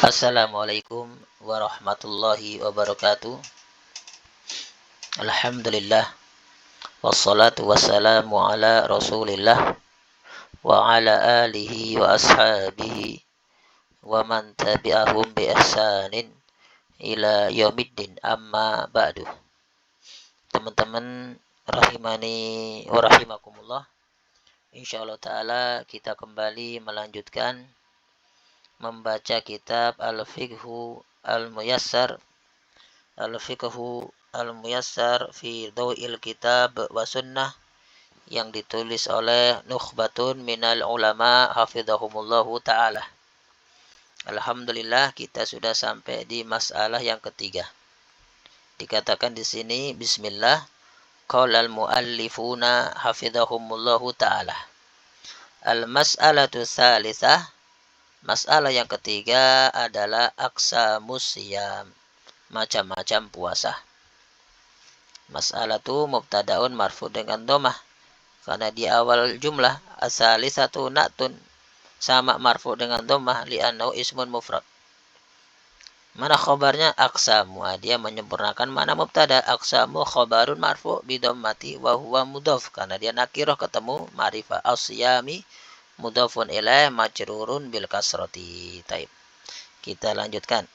Assalamualaikum warahmatullahi wabarakatuh. Alhamdulillah. Wassalatu wassalamu ala rasulillah wa ala alihi wa ashabihi wa man tabi'ahum bi ihsanin ila yaumiddin amma ba'du. Teman-teman rahimani wa rahimakumullah. Insyaallah taala kita kembali melanjutkan membaca kitab Al-Fiqhu Al-Muyassar Al-Muyassar fi Dhaw'il Kitab wa Sunnah yang ditulis oleh Nukhbatun minal ulama hafizahumullahu ta'ala. Alhamdulillah kita sudah sampai di masalah yang ketiga. Dikatakan di sini bismillah qaulal muallifuna hafizahumullahu ta'ala. Al-mas'alatu tsalitsah, masalah yang ketiga adalah aqsamus siyam, macam-macam puasa. Masalah tu mubtadaun marfu dengan domah karena di awal jumlah asalisatu na'tun sama marfu dengan domah li'annahu ismun mufrad. Mana khabarnya? Aqsamu, dia menyempurnakan mana mubtada. Aqsamu khabarun marfu bidammati wa huwa mudhaf karena dia nakirah ketemu ma'rifah. As-siyami mudhafun ilaih majrurun bil kasrati. Taib. Kita lanjutkan.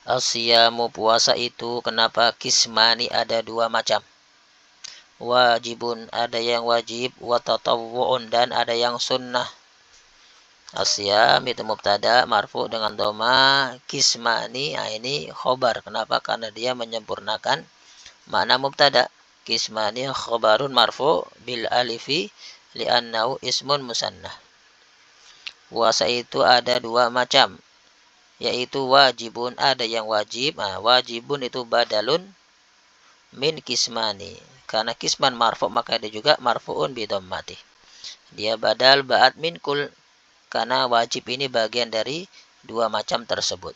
As-siyamu puasa itu kenapa kismani ada dua macam. Wajibun ada yang wajib, wa tatawwu'un dan ada yang sunnah. As-siyam itu mubtada marfu dengan dhamma, kismani ini khobar. Kenapa? Karena dia menyempurnakan makna mubtada. Kismani khobarun marfu bil alifi li'annahu ismun musannah. Puasa itu ada dua macam, yaitu wajibun ada yang wajib. Wajibun itu badalun min kismani. Karena kisman marfu maka dia juga marfuun bi dhammati. Dia badal ba'at min kul karena wajib ini bagian dari dua macam tersebut.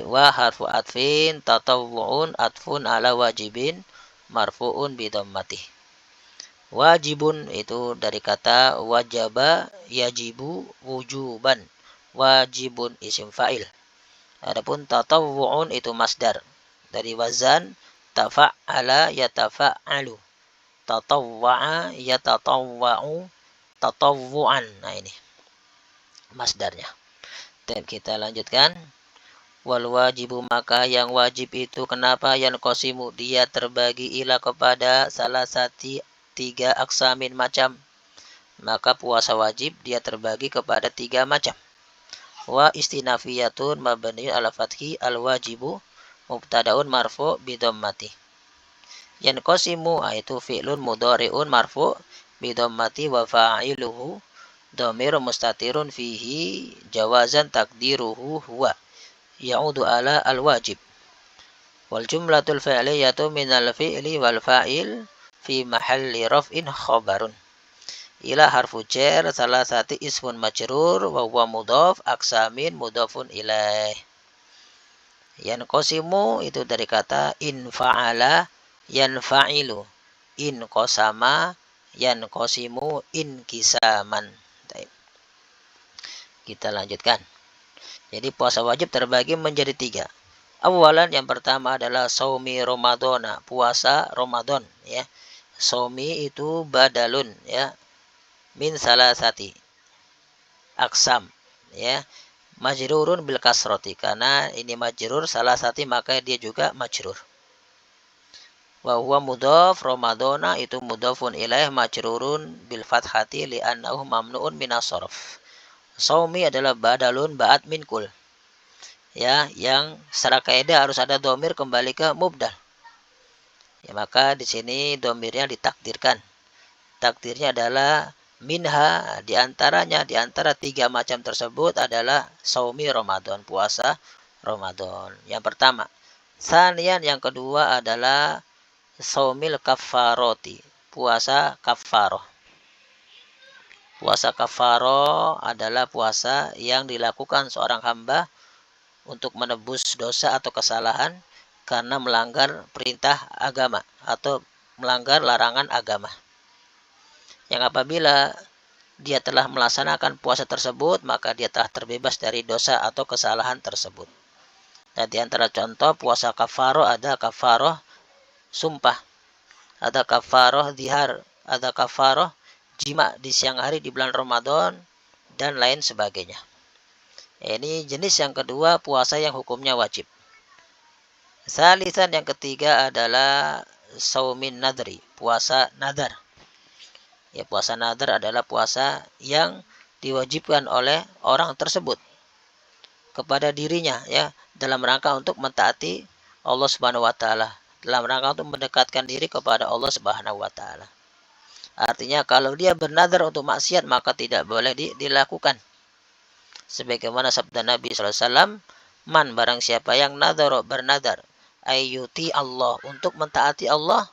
Wa harfu atfin tatawwu'un atfun ala wajibin marfuun bi dhammati. Wajibun itu dari kata wajaba yajibu wujuban. Wajibun isim fa'il. Adapun tatawwu'un itu masdar dari wazan tafa'ala yatafa'alu. Tatawwa'a yatatawwa'u tatawwu'an. Nah ini masdarnya. Dan kita lanjutkan. Wal wajibu maka yang wajib itu kenapa yang qasimu dia terbagi ila kepada salah satu tiga aksamin macam. Maka puasa wajib dia terbagi kepada tiga macam. Wa istinafiyatun mabni ala fathi al wajibu mubtadaun marfu bi dhammati. Yan qasimu itu fi'lun mudhari'un marfu bi dhammati wa fa'iluhu dhamir mustatirun fihi jawazan takdiruhu huwa ya'udu ala al wajib. Wal jumlatul fi'liyatu minal fi'li wal fa'il fi mahalli raf'in khabarun. Ila harfu jar salah satu ismun majrur wa huwa mudhaf aksamin mudhafun ilaih. Yan qasimu itu dari kata in fa'ala yan fa'ilu. In qasama yan qasimu in kisaman. Kita lanjutkan. Jadi puasa wajib terbagi menjadi tiga. Awalan yang pertama adalah saumi Ramadana, puasa Ramadan ya. Saumi itu badalun ya min salasati aksam ya, majrurun bil kasrati karena ini majrur salah satu maka dia juga majrur. Wa huwa mudhaf Ramadana itu mudhafun ilaih majrurun bil fathati li'annahu mamnuun minas sarf. Saumi adalah badalun ba'at min kul ya, yang secara kaidah harus ada dhamir kembali ke mubdal ya, maka di sini dhamirnya ditakdirkan. Takdirnya adalah minha, diantaranya, diantara tiga macam tersebut adalah saumi Ramadan, puasa Ramadan. Yang pertama. Sanian yang kedua adalah saumil kafaroti, puasa kafaroh. Puasa kafaroh adalah puasa yang dilakukan seorang hamba untuk menebus dosa atau kesalahan karena melanggar perintah agama atau melanggar larangan agama. Yang apabila dia telah melaksanakan puasa tersebut, maka dia telah terbebas dari dosa atau kesalahan tersebut. Nah, di antara contoh puasa kafaroh ada kafaroh sumpah, ada kafaroh zihar, ada kafaroh jima di siang hari di bulan Ramadan, dan lain sebagainya. Ini jenis yang kedua, puasa yang hukumnya wajib. Salisan yang ketiga adalah saumin nadri, puasa nadar. Ya, puasa nadar adalah puasa yang diwajibkan oleh orang tersebut kepada dirinya, ya, dalam rangka untuk mentaati Allah Subhanahu wa taala, dalam rangka untuk mendekatkan diri kepada Allah Subhanahu wa taala. Artinya kalau dia bernadar untuk maksiat maka tidak boleh dilakukan. Sebagaimana sabda Nabi SAW, man barang siapa yang nadar bernadar ayyuti Allah untuk mentaati Allah,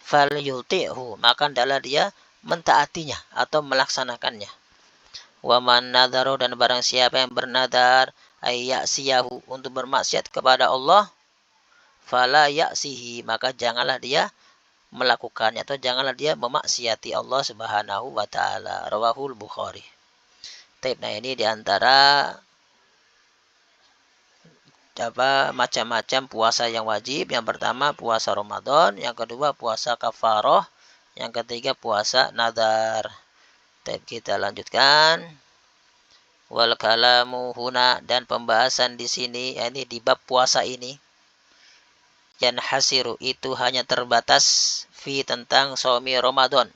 fal yuti'hu maka adalah dia mentaatinya atau melaksanakannya. Wa man nadaro dan barang siapa yang bernadar ayyasiyahu untuk bermaksiat kepada Allah, fala ya'sihi maka janganlah dia melakukannya atau janganlah dia memaksiati Allah Subhanahu wa taala. Rawahul Bukhari. Nah, ini diantara macam-macam puasa yang wajib. Yang pertama puasa Ramadan, yang kedua puasa kafaroh, yang ketiga puasa nadar. Kita lanjutkan. Wal kalamu huna, dan pembahasan di sini, ini di bab puasa ini, yan hasiru itu hanya terbatas fi tentang saumi Ramadan,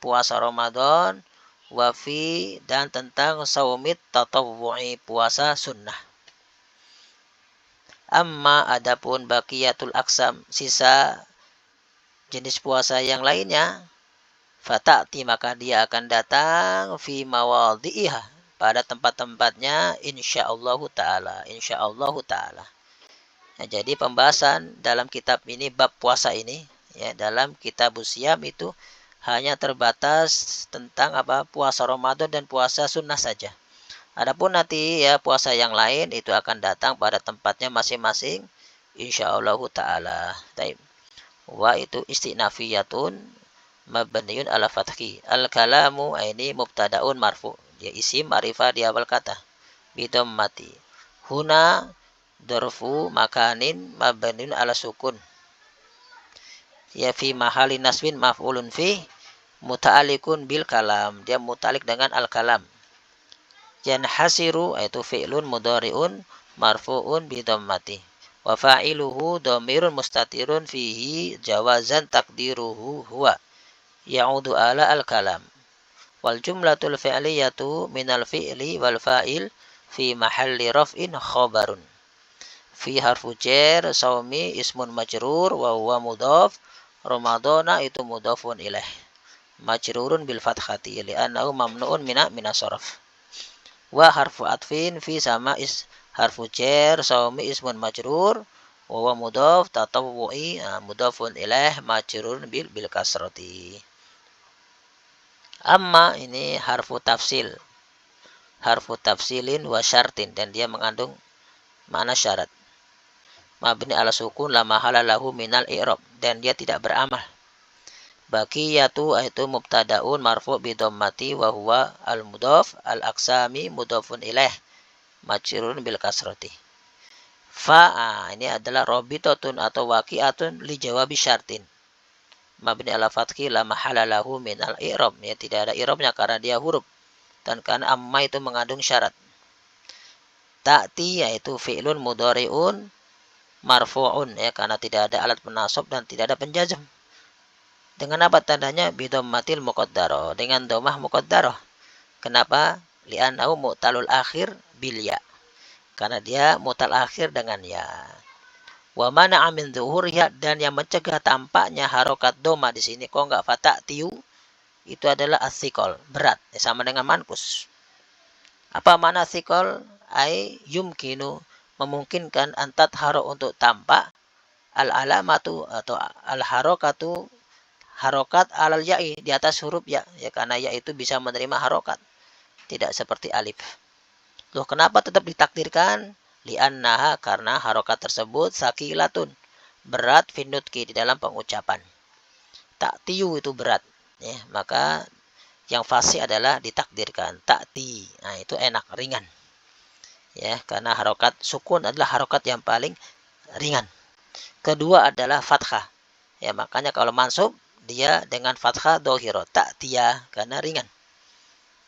puasa Ramadan, wafi dan tentang saumit tatawwu'i, puasa sunnah. Amma adapun baqiyatul aksam, sisa jenis puasa yang lainnya, fata'ti maka dia akan datang fi mawadhi'iha, pada tempat-tempatnya insyaallah taala. Nah, jadi pembahasan dalam kitab ini, bab puasa ini, ya, dalam kitab Siyam itu hanya terbatas tentang puasa Ramadan dan puasa sunnah saja. Adapun nanti ya puasa yang lain itu akan datang pada tempatnya masing-masing insyaallah taala. Taib. Wa itu istinafiyatun mabniun ala fathi. Al kalamu ini mubtadaun marfu. Dia isim ma'rifah di awal kata. Bidammati. Huna dorfu makanin mabniun ala sukun. Ya fi mahali nasbin maf'ulun fi muta'alliqun bil kalam. Dia muta'alliq dengan al kalam. Yanhasiru itu fi'lun mudhari'un marfu'un bi dhammati. Wa fa'iluhu dhamirun mustatirun fihi jawazan takdiruhu huwa. Ya'udu ala al kalam. Wal jumlatul fi'liyatu minal fi'li wal fa'il fi mahalli raf'in khabarun. Fi harfu jar saumi ismun majrur wa huwa mudhaf. Ramadana itu mudhafun ilaih, majrurun bil fathati li'annahu mamnu'un mina sarf. Wa harfu atfin fi sama is harfu jar saumi ismun majrur wa huwa mudhaf tatawwu'i mudhafun ilaih majrurun bil kasrati. Amma ini harfu tafsilin wa syartin, dan dia mengandung makna syarat. Mabni ala sukun la mahala lahu minal i'rab, dan dia tidak beramal. Baqiyatu itu mubtadaun marfu' bi dhammati wa huwa al mudhaf al aqsami mudhafun ilaih majrurun bil kasrati. Fa ini adalah rabitatun atau waqi'atun li jawabi syartin. Mabni ala fathi la mahala lahu minal i'rab, ya tidak ada i'rabnya karena dia huruf, dan karena amma itu mengandung syarat. Ta'ti yaitu fi'lun mudhari'un marfu'un, ya karena tidak ada alat penasab dan tidak ada penjazm. Dengan apa tandanya? Bidhammatil muqaddarah, dengan dhammah muqaddarah. Kenapa? Li'annahu mu'talul akhir bil ya, karena dia mu'tal akhir dengan ya. Wa mana'a min dhuhuriha, dan yang mencegah tampaknya harokat dhamma di sini kok enggak fata'tiu, itu adalah athiqal, berat, sama dengan mankus. Apa makna athiqal? Ai yumkinu, memungkinkan antat haro untuk tampak, al alamatu atau al harokatu, harokat alal ya'i, di atas huruf ya, karena ya itu bisa menerima harokat, tidak seperti alif. Loh, kenapa tetap ditakdirkan? Li'annaha, karena harokat tersebut sakilatun, berat, finutki, di dalam pengucapan. Ta'tiyu itu berat, ya, maka Yang fasih adalah ditakdirkan, ta'ti. Nah, itu enak, ringan. Ya, karena harokat sukun adalah harokat yang paling ringan. Kedua adalah fathah. Ya, makanya kalau mansub dia dengan fathah dohiro, ta'tiya, karena ringan.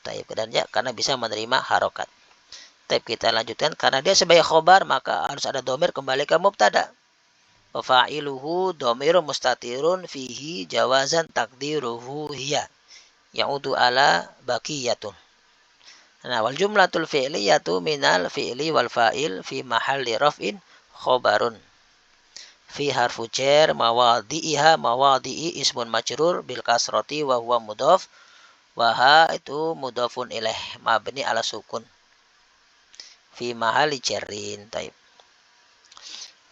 Taib dan ya, karena bisa menerima harokat. Taib kita lanjutkan, karena dia sebagai khobar maka harus ada domir kembali ke mubtada. Fa'iluhu domiru mustatirun fihi jawazan takdiruhu hiya. Ya'udu ala baqiyatun. Nah, wal jumlatul fi'liyatu minal fi'li wal fa'il fi mahalli raf'in khobarun. Fi harfu jar mawadi'iha mawadi'i ismun majrur bil kasrati wa huwa mudhaf wa ha itu mudhafun ilaih mabni ala sukun. Fi mahalli jarrin. Taib.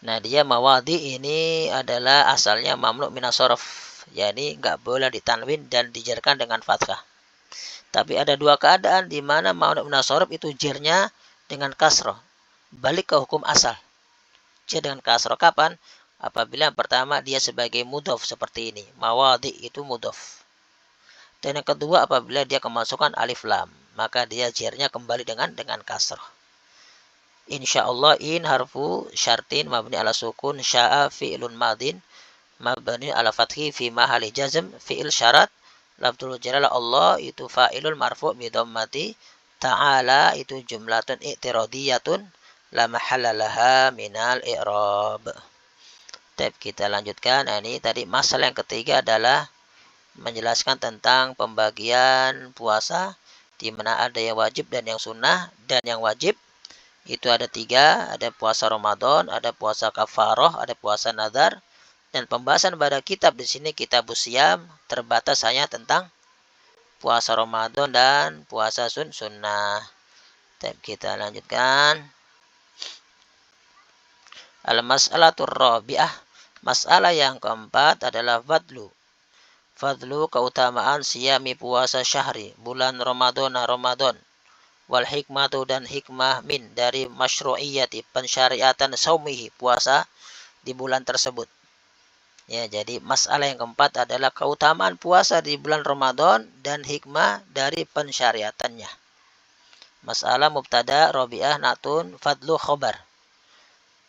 Nah, dia mawadi ini adalah asalnya mamnu minas sorof. Yani nggak boleh ditanwin dan dijarkan dengan fathah. Tapi ada dua keadaan di mana mamnu minas sorof itu jarnya dengan kasroh. Balik ke hukum asal. Jar dengan kasroh kapan? Apabila yang pertama dia sebagai mudhof seperti ini. Mawadi itu mudhof. Dan yang kedua apabila dia kemasukan alif lam. Maka dia jarnya kembali dengan kasroh. Insyaallah in harfu syartin mabni ala sukun sya'a fi'lun madin mabni ala fathi fi mahali jazm fi'il syarat lafzul jalala Allah itu fa'ilul marfu' bi dhammati ta'ala itu jumlatun i'tiradiyatun la mahalla laha minal i'rab. Tab kita lanjutkan. Nah, ini tadi masalah yang ketiga adalah menjelaskan tentang pembagian puasa di mana ada yang wajib dan yang sunnah. Dan yang wajib itu ada 3, ada puasa Ramadan, ada puasa kafaroh, ada puasa nadar. Dan pembahasan pada kitab di sini kitab Siyam terbatas hanya tentang puasa Ramadan dan puasa sunnah. Kita lanjutkan. Al-mas'alatur rabi'ah. Masalah yang keempat adalah fadlu. Fadlu keutamaan siyami puasa syahri, bulan Ramadan. Wal hikmatu dan hikmah min dari masyru'iyati pensyariatan saumihi puasa di bulan tersebut. Ya, jadi masalah yang keempat adalah keutamaan puasa di bulan Ramadan dan hikmah dari pensyariatannya. Masalah mubtada rabi'ah natun fadlu khobar.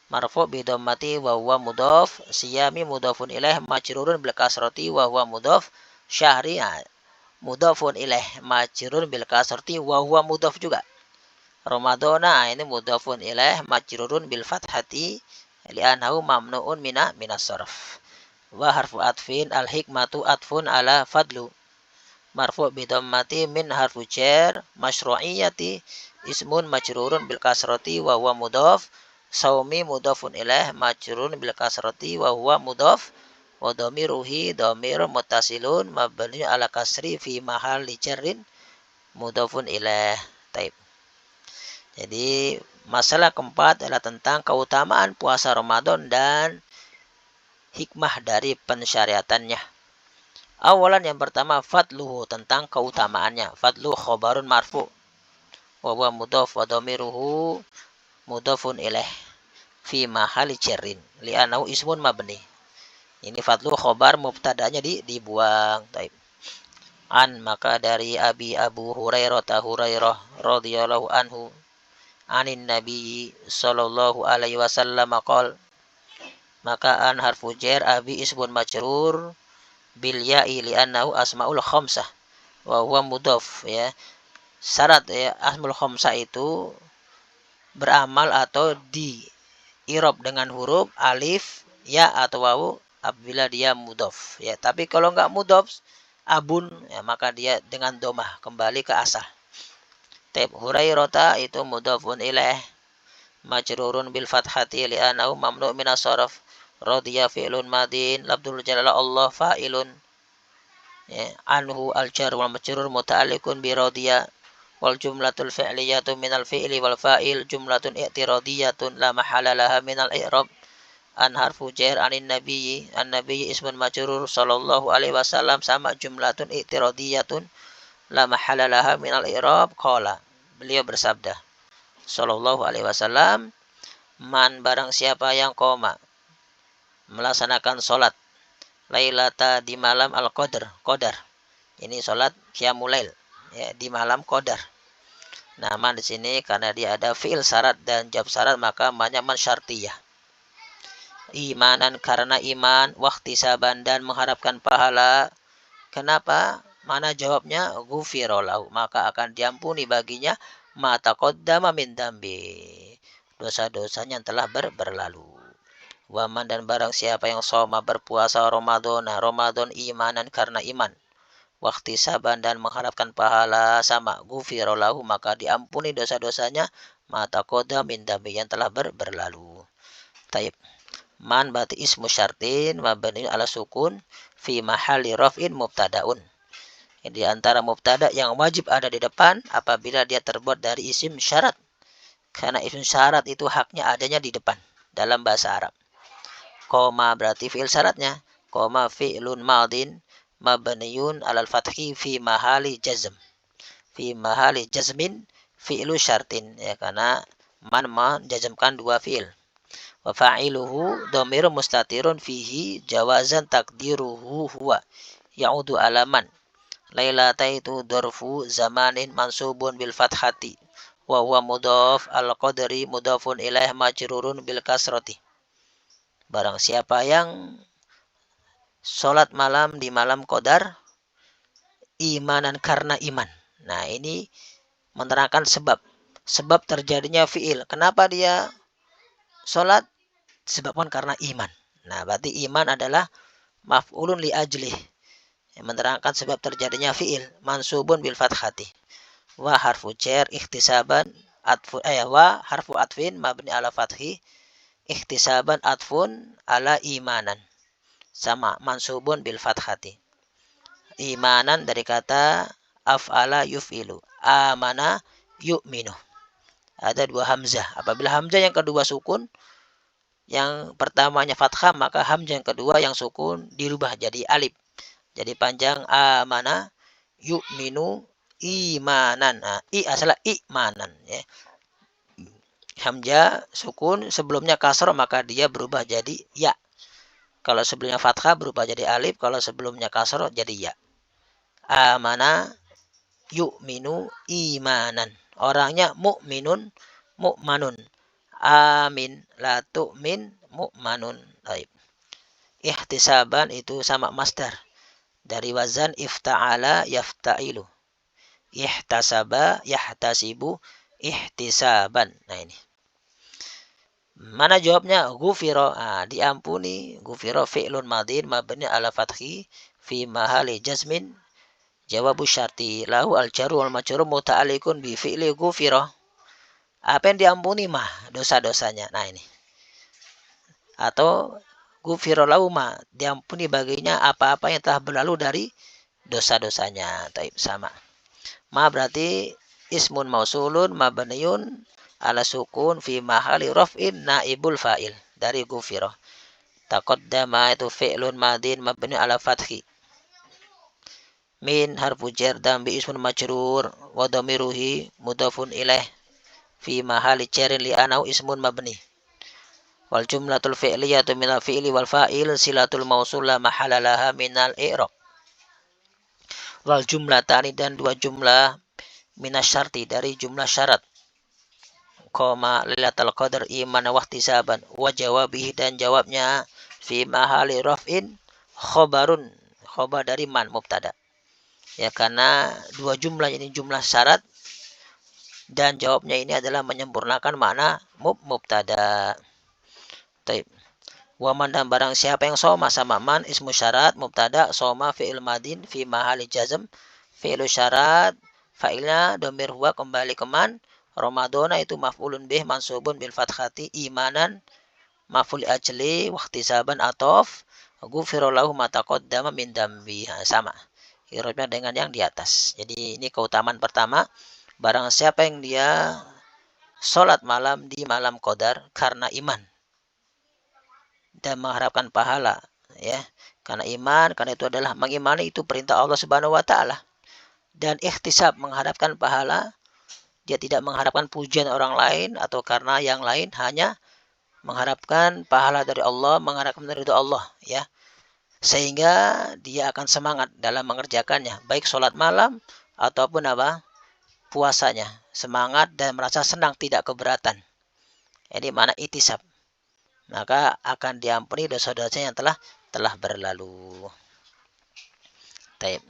Marfu' bi dhammati wa huwa mudhaf, siyami mudhafun ilaih majrurun bil kasrati wa huwa mudhaf, syahri mudhafun ilaih majrur bil kasrati wa huwa mudhaf juga. Ramadana ini mudhafun ilaih majrurun bil fathati li'annahu mamnu'un minas sarf. Wa harfu atfin al hikmatu atfun ala fadlu. Marfu' bi dhammati min harfu jar masyru'iyati ismun majrurun bil kasrati wa huwa mudhaf. Saumi mudhafun ilaih majrurun bil kasrati wa huwa mudhaf. Wa dhamiruhi dhamir muttasilun mabni ala kasri fi mahalli jarrin mudhafun ilaih. Taib. Jadi masalah keempat adalah tentang keutamaan puasa Ramadan dan hikmah dari pensyariatannya. Awalan yang pertama fadluhu tentang keutamaannya. Fadlu khobarun marfu wa huwa mudhaf wa dhamiruhu mudhafun ilaih fi mahalli jarrin li'annahu ismun mabni. Ini fadlu khobar mubtadanya dibuang. Taib. An maka dari Abu Hurairah radhiyallahu anhu anin Nabi sallallahu alaihi wasallam qol maka an harfu jar abi ismun majrur bil ya'i li'annahu asmaul khamsah wa huwa mudhaf ya. Syarat ya asmaul khamsah itu beramal atau di i'rab dengan huruf alif ya atau wawu apabila dia mudhaf ya. Tapi kalau enggak mudhaf abun ya, maka dia dengan domah kembali ke asal. Taib Hurairah itu mudhafun ilaih majrurun bil fathati li'annahu mamnu' minas sarf. Radiya fi'lun madin labdul jalala Allah fa'ilun ya, anhu al-jar wal majrur muta'alliqun bi radiya wal jumlatul fi'liyatu minal fi'li wal fa'il jumlatun i'tiradiyatun la mahala laha minal i'rab. An harfu jar anin nabiyyi an nabiyyi ismun majrur sallallahu alaihi wasallam sama jumlatun i'tiradiyatun la mahala laha minal i'rab. Qala beliau bersabda sallallahu alaihi wasallam man barang siapa yang qoma melaksanakan salat lailata di malam al-qadar Ini sholat qiyamul lail, ya, di malam qadar. Nah, man di sini karena dia ada fi'il syarat dan jawab syarat maka mannya man syartiyah. Imanan karena iman, wahtisaban dan mengharapkan pahala. Kenapa? Mana jawabnya? Ghufira lahu, maka akan diampuni baginya ma taqaddama min dambi, dosa-dosanya yang telah berlalu. Waman dan barang siapa yang soma berpuasa Ramadan imanan karena iman, waktu saban dan mengharapkan pahala sama ghufira lahu, maka diampuni dosa-dosanya ma taqaddama min dambi yang telah berlalu. Taib. Man berarti ismu syartin mabni ala sukun fi mahalli raf'in mubtadaun. Di antara mubtada yang wajib ada di depan apabila dia terbuat dari isim syarat. Karena isim syarat itu haknya adanya di depan dalam bahasa Arab. Koma berarti fi'il syaratnya. Koma fi'lun madin mabniun alal fathi fi mahalli jazm. Fi mahalli jazmin fi'lu syartin. Ya, karena man menjazmkan dua fi'il. Wa fa'iluhu dhamirun mustatirun fihi jawazan takdiruhu huwa ya'udu alaman. Lailata itu dorfu zamanin mansubun bil fathati wa huwa mudhaf al qadri mudhafun ilaih majrurun bil kasrati. Barang siapa yang sholat malam di malam qadar imanan karena iman. Nah, ini menerangkan sebab terjadinya fi'il. Kenapa dia sholat? Disebabkan karena iman. Nah, berarti iman adalah maf'ulun li ajlih, yang menerangkan sebab terjadinya fi'il mansubun bil fathati. Wa harfu jar ikhtisaban atfu wa harfu atfin mabni ala fathi ikhtisaban atfun ala imanan. Sama mansubun bil fathati. Imanan dari kata af'ala yuf'ilu. Amana yu'minu. Ada dua hamzah. Apabila hamzah yang kedua sukun, yang pertamanya fathah, maka hamzah yang kedua yang sukun dirubah jadi alif. Jadi panjang amana yu'minu imanan. Nah, asalah imanan, ya. Hamzah sukun sebelumnya kasroh maka dia berubah jadi ya. Kalau sebelumnya fathah berubah jadi alif, kalau sebelumnya kasroh jadi ya. Amana yu'minu imanan. Orangnya mu'minun mu'manun. Amin la tu'min mu'manun. Baik. Ihtisaban itu sama masdar dari wazan ifta'ala yafta'ilu. Ihtasaba yahtasibu ihtisaban. Nah, ini. Mana jawabnya? Ghufira. Diampuni. Ghufira fi'lun madin mabni ala fathi fi mahali jazmin jawabu syarti lahu al-jaru wal majrur muta'alliqun bi fi'li ghufira. Apa yang diampuni mah dosa-dosanya. Nah, ini. Atau ghufira lahu ma, diampuni baginya apa-apa yang telah berlalu dari dosa-dosanya. Taib sama. Ma berarti ismun mausulun mabniun ala sukun fi mahali raf'in naibul fa'il dari ghufira. Taqaddama itu fi'lun madin mabni ala fathi. Min harfu jar dan bi ismun majrur wa dhamiruhi mudhafun ilaih fi mahali jarin li anau ismun mabni. Wal jumlatul fi'liyatu minal fi'li wal fa'il silatul mausul la mahala laha minal i'rab. Wal jumlatani dan dua jumlah minas syarti dari jumlah syarat. Koma lilatal qadar iman wa ihtisaban wa jawabihi dan jawabnya fi mahali raf'in khobarun, khobar dari man mubtada. Ya, karena dua jumlah ini jumlah syarat dan jawabnya ini adalah menyempurnakan makna mubtada. Taib. Waman dan barang siapa yang soma sama man ismu syarat mubtada soma fi'il madin fi mahali jazm fi'il syarat fa'ilnya domir huwa kembali ke man. Ramadana itu maf'ulun bih mansubun bil fathati imanan maf'ul ajli wahtisaban atof ghufira lahu ma taqaddama min dambi. Sama i'rabnya dengan yang di atas. Jadi ini keutamaan pertama, barang siapa yang dia sholat malam di malam qadar karena iman dan mengharapkan pahala, ya, karena iman, karena itu adalah mengimani itu perintah Allah Subhanahu wa taala, dan ikhtisab mengharapkan pahala, dia tidak mengharapkan pujian orang lain atau karena yang lain, hanya mengharapkan pahala dari Allah, mengharapkan ridha Allah, ya. sehingga dia akan semangat dalam mengerjakannya, baik sholat malam ataupun puasanya, semangat dan merasa senang, tidak keberatan. Ini mana itisab, maka akan diampuni dosa-dosa yang telah berlalu. Taib.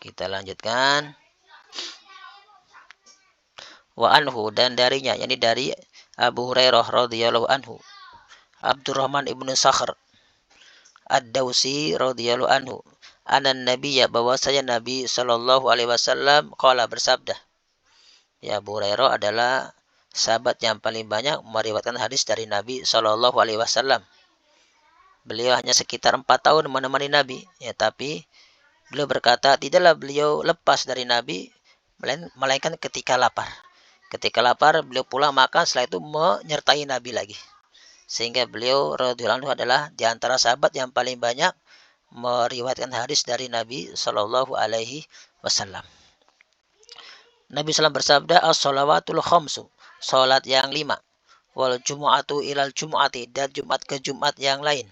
Kita lanjutkan. Wa anhu, dan darinya, yakni dari Abu Hurairah radhiyallahu anhu, Abdurrahman ibnu Sakhr Ad-Dausi radhiyallahu anhu, anan nabiyya, bahwasanya Nabi sallallahu alaihi wasallam qala, bersabda. Ya, Abu Hurairah adalah sahabat yang paling banyak meriwayatkan hadis dari Nabi sallallahu alaihi wasallam. Beliau hanya sekitar 4 tahun menemani Nabi, ya, tapi beliau berkata, tidaklah beliau lepas dari Nabi melainkan ketika lapar. Ketika lapar beliau pulang makan, setelah itu menyertai Nabi lagi. Sehingga beliau radhiyallahu anhu adalah di antara sahabat yang paling banyak meriwayatkan hadis dari Nabi sallallahu alaihi wasallam. Nabi SAW bersabda, as-shalawatul khamsu, salat yang 5, wal jumu'atu ilal jumu'ati, dan Jumat ke Jumat yang lain,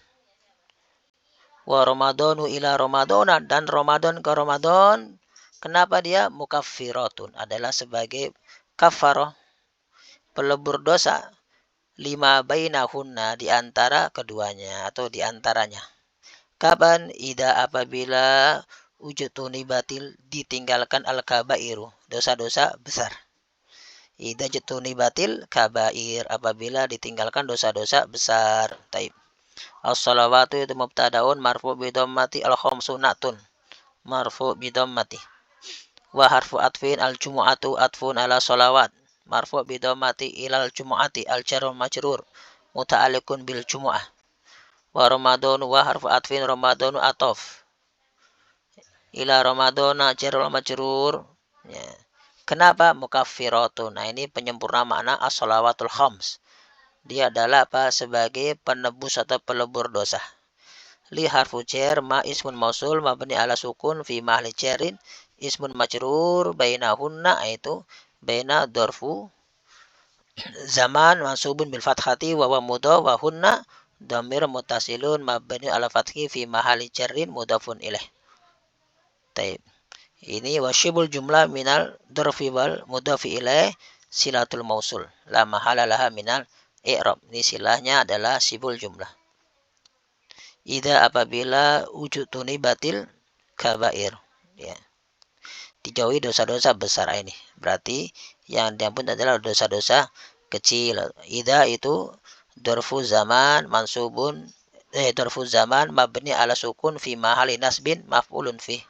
wa ramadhanu ila ramadhana, dan Ramadan ke Ramadan. Kenapa dia mukaffiratun, adalah sebagai kafarah, pelebur dosa, lima bainahunna, di antara keduanya atau di antaranya. Kapan? Ida, apabila ujutuni batil, ditinggalkan al-kabairu, dosa-dosa besar. Ida jutuni batil kabair, apabila ditinggalkan dosa-dosa besar. Taib. As-salawatu itu mubtadaun marfu bidammati al-khamsunatun, marfu bidammati. Wa harfu atfin al-jumu'atu atfun ala salawat, marfu bidammati ilal jumu'ati, al-jarul majrur muta'alliqun bil jumu'ah. Wa ramadhanu, wa harfu atfin ramadhanu atof ila ramadhana jarul majrur, ya. Kenapa mukaffiratun? Nah, ini penyempurna makna as-shalawatul khams. Dia adalah sebagai penebus atau pelebur dosa. Li harfu jar ma ismun mausul mabni ala sukun fi mahli jarin ismun majrur bainahunna, itu baina dorfu zaman mansubun bil fathati wa mudhaf wa hunna dhamir mutasilun mabni ala fathi fi mahali jarrin mudhafun ilaih. Taib. Ini wasyibul jumlah minal dorfi wal mudhafi ilaih silatul mausul la mahala laha minal i'rab. Ini silahnya adalah sibul jumlah. Ida, apabila ujutuni batil kabair, ya, dijauhi dosa-dosa besar. Ini berarti yang diampun adalah dosa-dosa kecil. Ida itu dorfu zaman mansubun dorfu zaman mabni ala sukun fi mahali nasbin maf'ulun fi.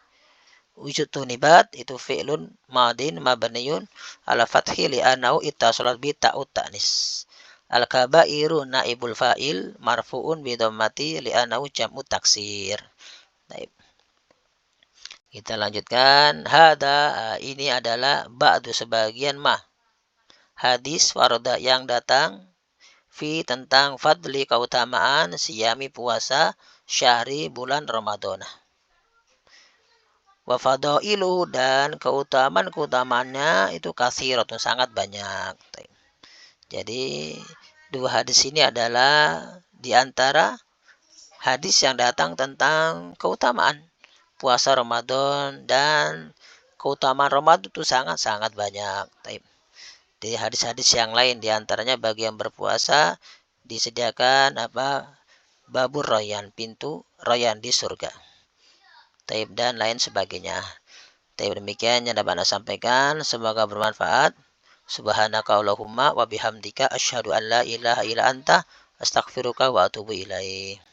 Wujudtu nibat itu fi'lun madin mabniyun ala fathi li'anau ittasalat bi ta'ut ta'nis. Al-kabairu naibul fa'il marfu'un bi dhammati li'anau jam'u taksir. Baik. Kita lanjutkan. Hada, ini adalah ba'du, sebagian hadis warada yang datang fi, tentang fadli, keutamaan siyami, puasa, syahri, bulan Ramadan. Wa fadailu, dan keutamaan-keutamaannya itu katsiratun, sangat banyak. Jadi dua hadis ini adalah di antara hadis yang datang tentang keutamaan puasa Ramadan, dan keutamaan Ramadan itu sangat-sangat banyak. Di hadis-hadis yang lain diantaranya bagi yang berpuasa disediakan babur royan, pintu royan di surga. Dan lain sebagainya. Demikian yang dapat saya sampaikan, semoga bermanfaat. Subhanaka Allahumma wa bihamdika asyhadu an la ilaha illa anta astaghfiruka wa atubu ilaik.